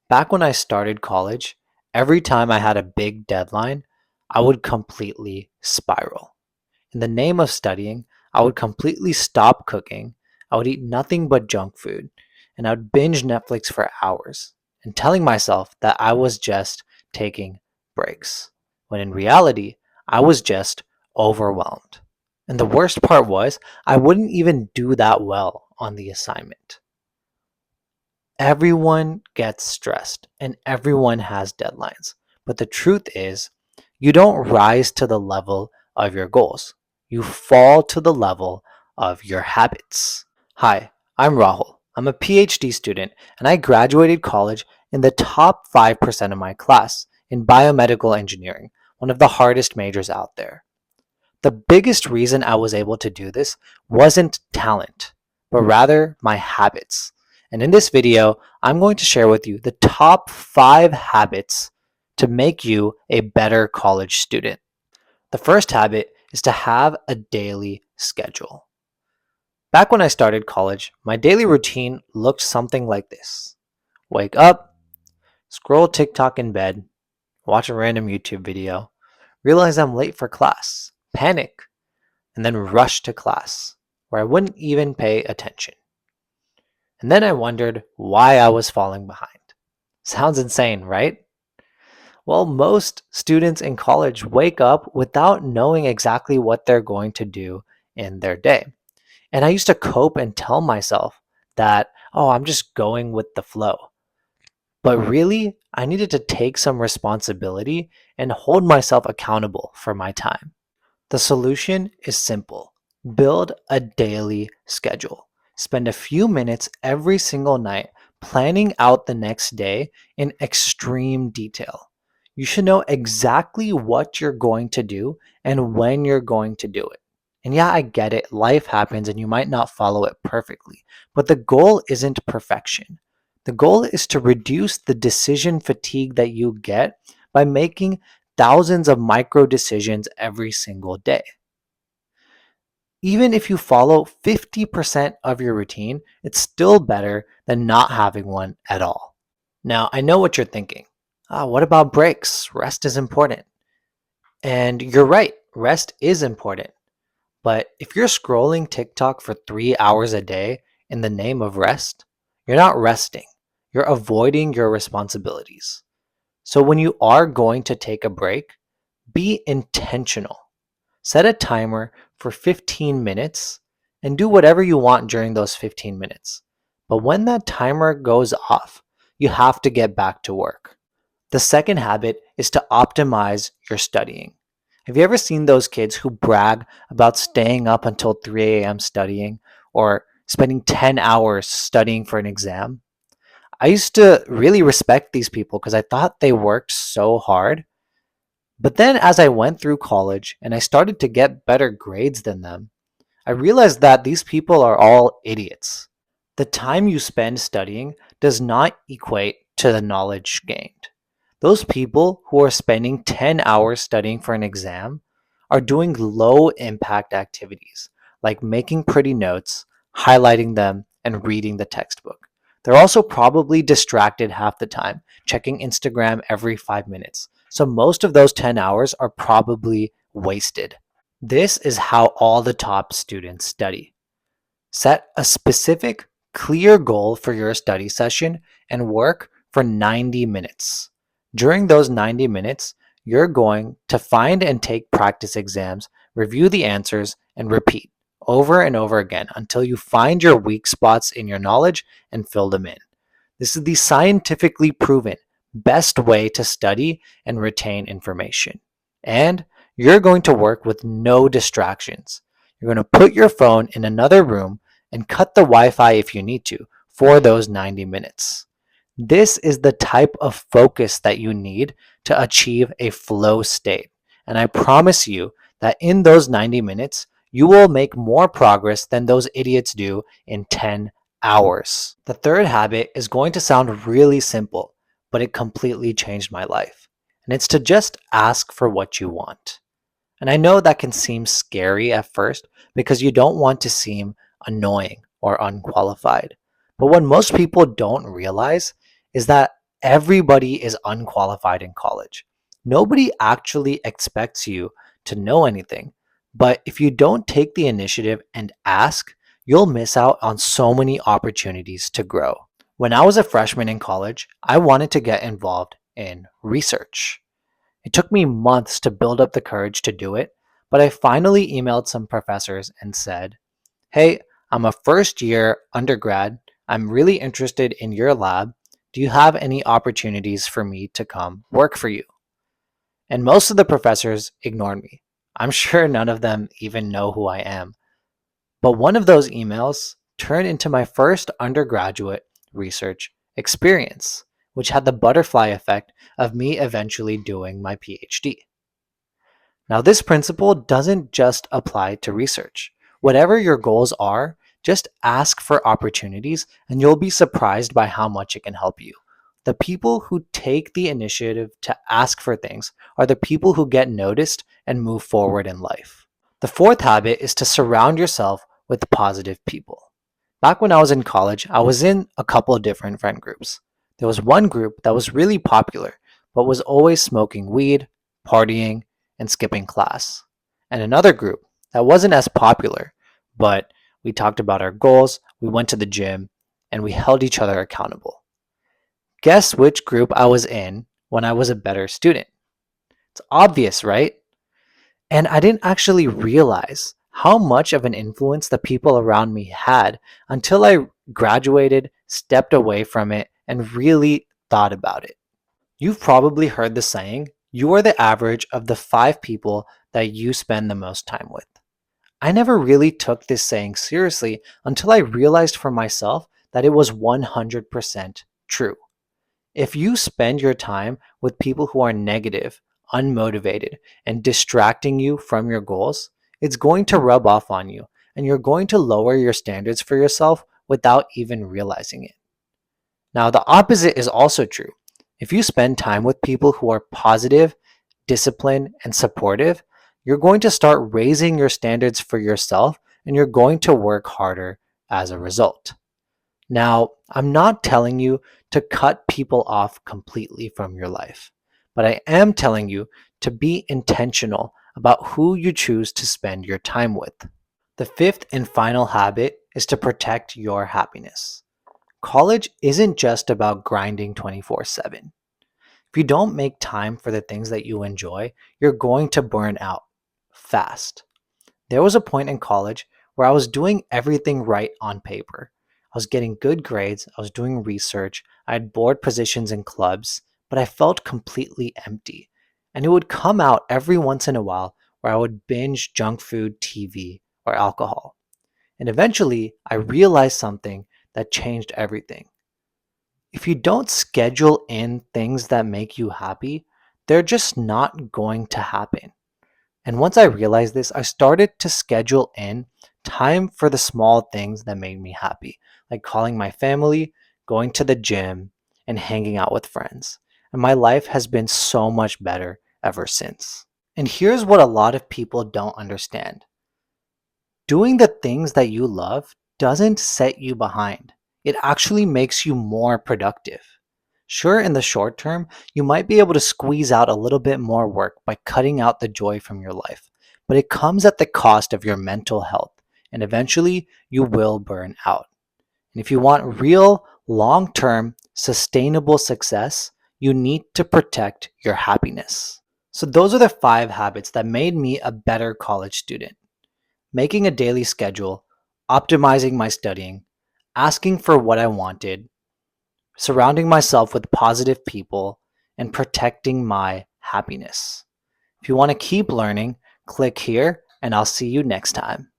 Back when I started college, every time I had a big deadline, I would completely spiral. In the name of studying, I would completely stop cooking. I would eat nothing but junk food, and I would binge Netflix for hours, and telling myself that I was just taking breaks, when in reality, I was just overwhelmed. And the worst part was, I wouldn't even do that well on the assignment. Everyone gets stressed and everyone has deadlines. But the truth is, you don't rise to the level of your goals. You fall to the level of your habits. Hi, I'm Rahul. I'm a PhD student and I graduated college in the top 5% of my class in biomedical engineering, one of the hardest majors out there. The biggest reason I was able to do this wasn't talent, but rather my habits. And in this video, I'm going to share with you the top 5 habits to make you a better college student. The first habit is to have a daily schedule. Back when I started college, my daily routine looked something like this: wake up, scroll TikTok in bed, watch a random YouTube video, realize I'm late for class, panic, and then rush to class, where I wouldn't even pay attention. And then I wondered why I was falling behind. Sounds insane, right? Well, most students in college wake up without knowing exactly what they're going to do in their day. And I used to cope and tell myself that, oh, I'm just going with the flow. But really, I needed to take some responsibility and hold myself accountable for my time. The solution is simple: build a daily schedule. Spend a few minutes every single night planning out the next day in extreme detail. You should know exactly what you're going to do and when you're going to do it. And yeah, I get it, life happens and you might not follow it perfectly, but the goal isn't perfection. The goal is to reduce the decision fatigue that you get by making thousands of micro decisions every single day. Even if you follow 50% of your routine, it's still better than not having one at all. Now, I know what you're thinking. What about breaks? Rest is important. And you're right, rest is important. But if you're scrolling TikTok for 3 hours a day in the name of rest, you're not resting. You're avoiding your responsibilities. So when you are going to take a break, be intentional. Set a timer for 15 minutes and do whatever you want during those 15 minutes. But when that timer goes off, you have to get back to work. The second habit is to optimize your studying. Have you ever seen those kids who brag about staying up until 3 a.m. studying or spending 10 hours studying for an exam? I used to really respect these people because I thought they worked so hard. But then as I went through college and I started to get better grades than them, I realized that these people are all idiots. The time you spend studying does not equate to the knowledge gained. Those people who are spending 10 hours studying for an exam are doing low impact activities like making pretty notes, highlighting them, and reading the textbook. They're also probably distracted half the time, checking Instagram every 5 minutes. So most of those 10 hours are probably wasted. This is how all the top students study. Set a specific, clear goal for your study session and work for 90 minutes. During those 90 minutes, you're going to find and take practice exams, review the answers, and repeat over and over again until you find your weak spots in your knowledge and fill them in. This is the scientifically proven best way to study and retain information. And you're going to work with no distractions. You're going to put your phone in another room and cut the Wi-Fi if you need to for those 90 minutes. This is the type of focus that you need to achieve a flow state. And I promise you that in those 90 minutes, you will make more progress than those idiots do in 10 hours. The third habit is going to sound really simple, but it completely changed my life. And it's to just ask for what you want. And I know that can seem scary at first because you don't want to seem annoying or unqualified. But what most people don't realize is that everybody is unqualified in college. Nobody actually expects you to know anything. But if you don't take the initiative and ask, you'll miss out on so many opportunities to grow. When I was a freshman in college, I wanted to get involved in research. It took me months to build up the courage to do it, but I finally emailed some professors and said, "Hey, I'm a first year undergrad. I'm really interested in your lab. Do you have any opportunities for me to come work for you?" And most of the professors ignored me. I'm sure none of them even know who I am. But one of those emails turned into my first undergraduate research experience, which had the butterfly effect of me eventually doing my PhD. Now, this principle doesn't just apply to research. Whatever your goals are, just ask for opportunities and you'll be surprised by how much it can help you. The people who take the initiative to ask for things are the people who get noticed and move forward in life. The fourth habit is to surround yourself with positive people. Back when I was in college, I was in a couple of different friend groups. There was one group that was really popular, but was always smoking weed, partying, and skipping class. And another group that wasn't as popular, but we talked about our goals, we went to the gym, and we held each other accountable. Guess which group I was in when I was a better student? It's obvious, right? And I didn't actually realize how much of an influence the people around me had until I graduated, stepped away from it, and really thought about it. You've probably heard the saying, you are the average of the 5 people that you spend the most time with. I never really took this saying seriously until I realized for myself that it was 100% true. If you spend your time with people who are negative, unmotivated, and distracting you from your goals, it's going to rub off on you and you're going to lower your standards for yourself without even realizing it. Now, the opposite is also true. If you spend time with people who are positive, disciplined, and supportive, you're going to start raising your standards for yourself and you're going to work harder as a result. Now, I'm not telling you to cut people off completely from your life, but I am telling you to be intentional about who you choose to spend your time with. The fifth and final habit is to protect your happiness. College isn't just about grinding 24/7. If you don't make time for the things that you enjoy, you're going to burn out fast. There was a point in college where I was doing everything right on paper. I was getting good grades, I was doing research, I had board positions in clubs, but I felt completely empty. And it would come out every once in a while where I would binge junk food, TV, or alcohol. And eventually, I realized something that changed everything. If you don't schedule in things that make you happy, they're just not going to happen. And once I realized this, I started to schedule in time for the small things that made me happy, like calling my family, going to the gym, and hanging out with friends. And my life has been so much better ever since. And here's what a lot of people don't understand. Doing the things that you love doesn't set you behind. It actually makes you more productive. Sure, in the short term, you might be able to squeeze out a little bit more work by cutting out the joy from your life, but it comes at the cost of your mental health, and eventually you will burn out. And if you want real, long term, sustainable success, you need to protect your happiness. So, those are the 5 habits that made me a better college student: making a daily schedule, optimizing my studying, asking for what I wanted, surrounding myself with positive people, and protecting my happiness. If you want to keep learning, click here and I'll see you next time.